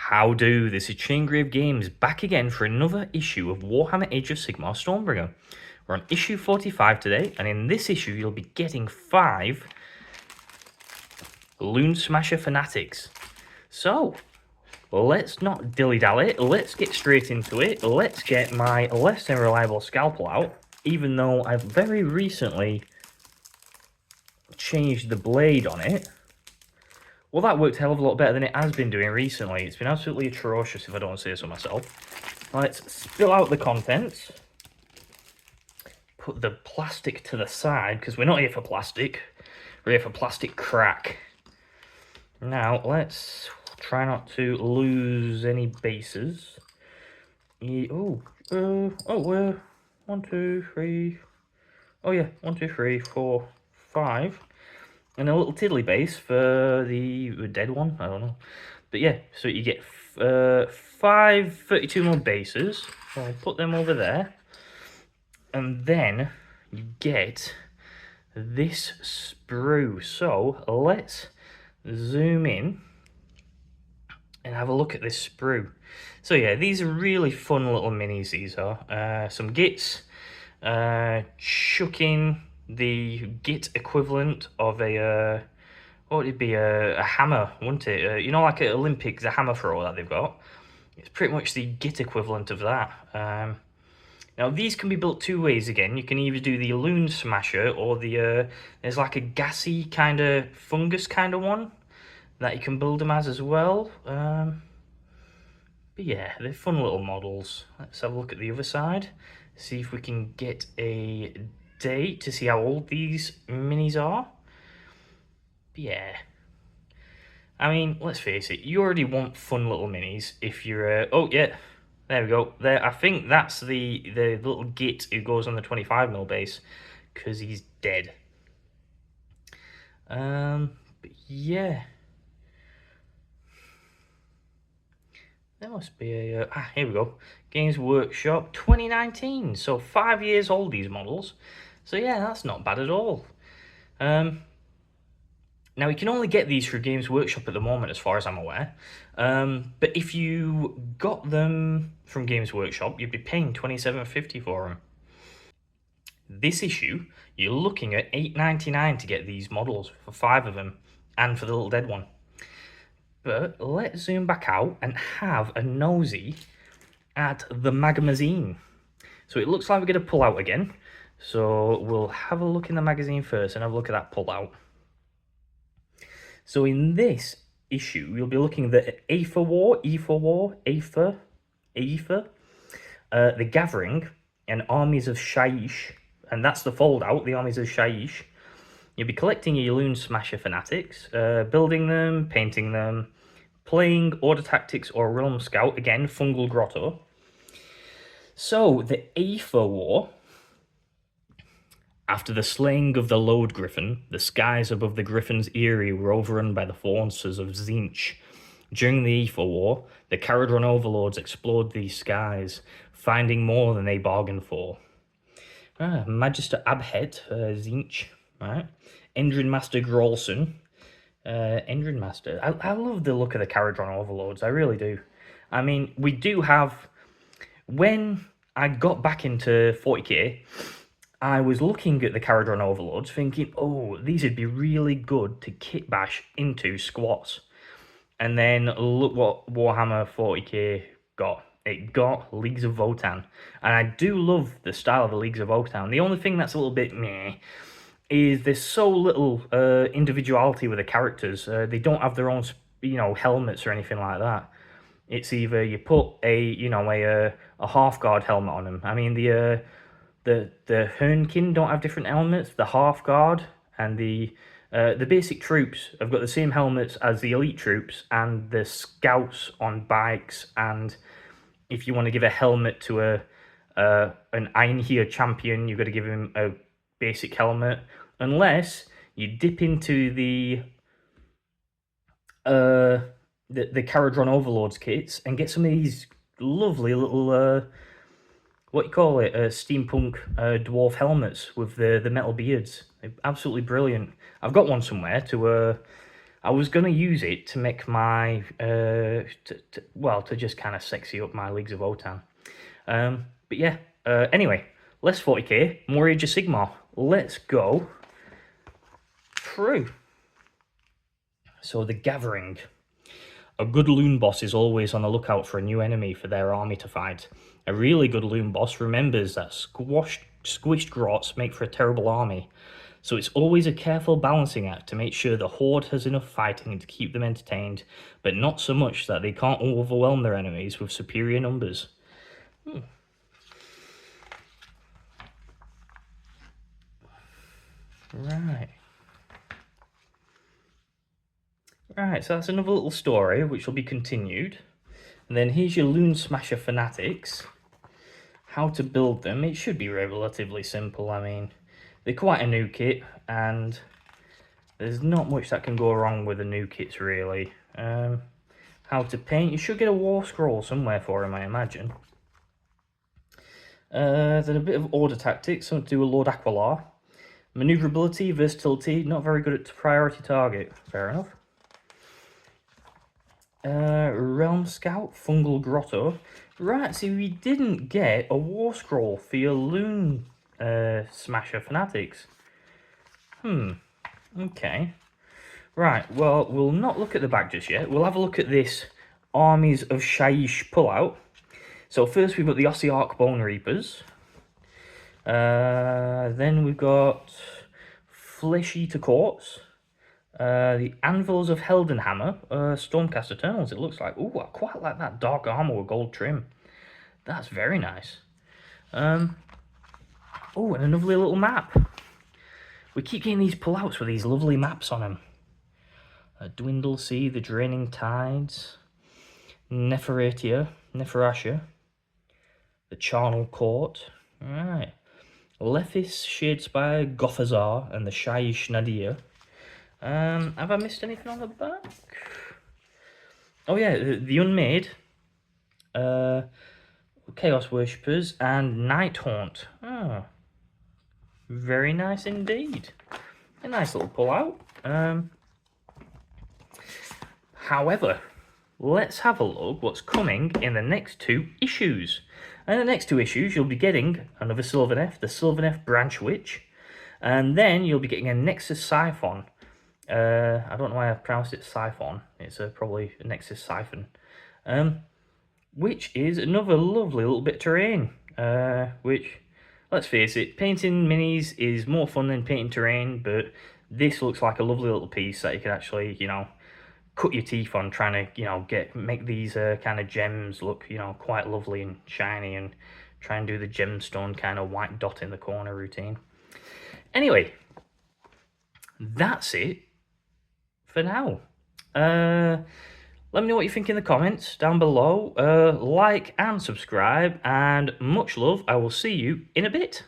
How do? This is Chaingrave Games back again for another issue of Warhammer Age of Sigmar Stormbringer. We're on issue 45 today, and in this issue you'll be getting 5 Loon Smasher Fanatics. So, let's not dilly-dally, let's get straight into it. Let's get my less than reliable scalpel out, even though I've very recently changed the blade on it. Well, that worked a hell of a lot better than it has been doing recently. It's been absolutely atrocious, if I don't say so myself. Let's spill out the contents. Put the plastic to the side, because we're not here for plastic. We're here for plastic crack. Now, let's try not to lose any bases. 1, 2, 3... Oh yeah, 1, 2, 3, 4, 5. And a little tiddly base for the dead one, I don't know. But yeah, so you get 5 32 mil bases. So I'll put them over there. And then you get this sprue. So let's zoom in and have a look at this sprue. So yeah, these are really fun little minis, these are. Some gits, chucking the git equivalent of a what would it be, a hammer, wouldn't it? You know, like at Olympics, a hammer throw that they've got. It's pretty much the git equivalent of that. Now these can be built 2 ways again. You can either do the Loon Smasher or the there's like a gassy kind of fungus kind of one that you can build them as well. But yeah, they're fun little models. Let's have a look at the other side, see if we can get a date to see how old these minis are. But yeah, I mean, let's face it, you already want fun little minis if you're oh yeah, there we go. There, I think that's the little git who goes on the 25 mil base because he's dead. But yeah, there must be a here we go, Games Workshop 2019, so 5 years old, these models. So yeah, that's not bad at all. Now, you can only get these through Games Workshop at the moment, as far as I'm aware. But if you got them from Games Workshop, you'd be paying $27.50 for them. This issue, you're looking at $8.99 to get these models for 5 of them, and for the little dead one. But let's zoom back out and have a nosy at the magazine. So it looks like we're going to pull out again. So we'll have a look in the magazine first and have a look at that pull out. So in this issue, you'll be looking at the Aether War, the Gathering, and Armies of Shaiish, and that's the fold out, the Armies of Shaiish. You'll be collecting your Loon Smasher Fanatics, building them, painting them, playing Order Tactics or Realm Scout, again, Fungal Grotto. So, the Aether War. After the slaying of the Lode Griffin, the skies above the Griffin's eyrie were overrun by the forces of Tzeentch. During the Aether War, the Caradron overlords explored these skies, finding more than they bargained for. Magister Abhet, Tzeentch, right? Endrin Master Grolson. Endrin Master. I love the look of the Caradron overlords, I really do. I mean, we do have... When I got back into 40k, I was looking at the Caradron Overlords thinking, oh, these would be really good to kit bash into squats. And then look what Warhammer 40k got. It got Leagues of Votann. And I do love the style of the Leagues of Votann. The only thing that's a little bit meh is there's so little individuality with the characters. They don't have their own, helmets or anything like that. It's either you put a half guard helmet on them. I mean, the Hernkin don't have different helmets. The half guard and the basic troops have got the same helmets as the elite troops and the scouts on bikes. And if you want to give a helmet to an Einherjar champion, you've got to give him a basic helmet, unless you dip into the Caradron Overlords kits and get some of these lovely little what you call it, steampunk dwarf helmets with the metal beards. They're absolutely brilliant. I've got one somewhere to I was going to use it to make my, to just kind of sexy up my Leagues of Wotan. But yeah, anyway, less 40k, more Age of Sigmar. Let's go through. So the Gathering. A good loon boss is always on the lookout for a new enemy for their army to fight. A really good loon boss remembers that squished grots make for a terrible army. So it's always a careful balancing act to make sure the horde has enough fighting to keep them entertained, but not so much that they can't overwhelm their enemies with superior numbers. Right, so that's another little story which will be continued. And then here's your Loon Smasher Fanatics. How to build them. It should be relatively simple. I mean, they're quite a new kit, and there's not much that can go wrong with the new kits, really. How to paint. You should get a war scroll somewhere for him, I imagine. Then a bit of order tactics, something to do with Lord Aquilar. Maneuverability, versatility, not very good at priority target. Fair enough. Realm Scout, Fungal Grotto. Right, so we didn't get a war scroll for your Loon Smasher Fanatics. Okay. Right, well, we'll not look at the back just yet. We'll have a look at this Armies of Shaiish pullout. So first we've got the Ossiarch Bone Reapers. Then we've got Flesh Eater Courts. The Anvils of Heldenhammer, Stormcast Eternals, it looks like. Ooh, I quite like that dark armor with gold trim. That's very nice. Oh, and a lovely little map. We keep getting these pullouts with these lovely maps on them. Dwindle Sea, the Draining Tides, Neferastia, the Charnel Court. Alright. Lethis, Shadespire, Gothazar, and the Shaiish Nadir. Have I missed anything on the back? Oh yeah, the Unmade, Chaos Worshippers, and Night Haunt. Oh, very nice indeed. A nice little pull-out. However, let's have a look what's coming in the next 2 issues. And the next 2 issues, you'll be getting another Sylvaneth, the Sylvaneth Branch Witch, and then you'll be getting a Nexus Siphon. I don't know why I pronounced it Siphon. It's probably a Nexus Siphon. Which is another lovely little bit of terrain. Which, let's face it, painting minis is more fun than painting terrain, but this looks like a lovely little piece that you can actually, you know, cut your teeth on trying to, you know, make these kind of gems look, you know, quite lovely and shiny, and try and do the gemstone kind of white dot in the corner routine. Anyway, that's it for now. Let me know what you think in the comments down below. Like and subscribe, and much love. I will see you in a bit.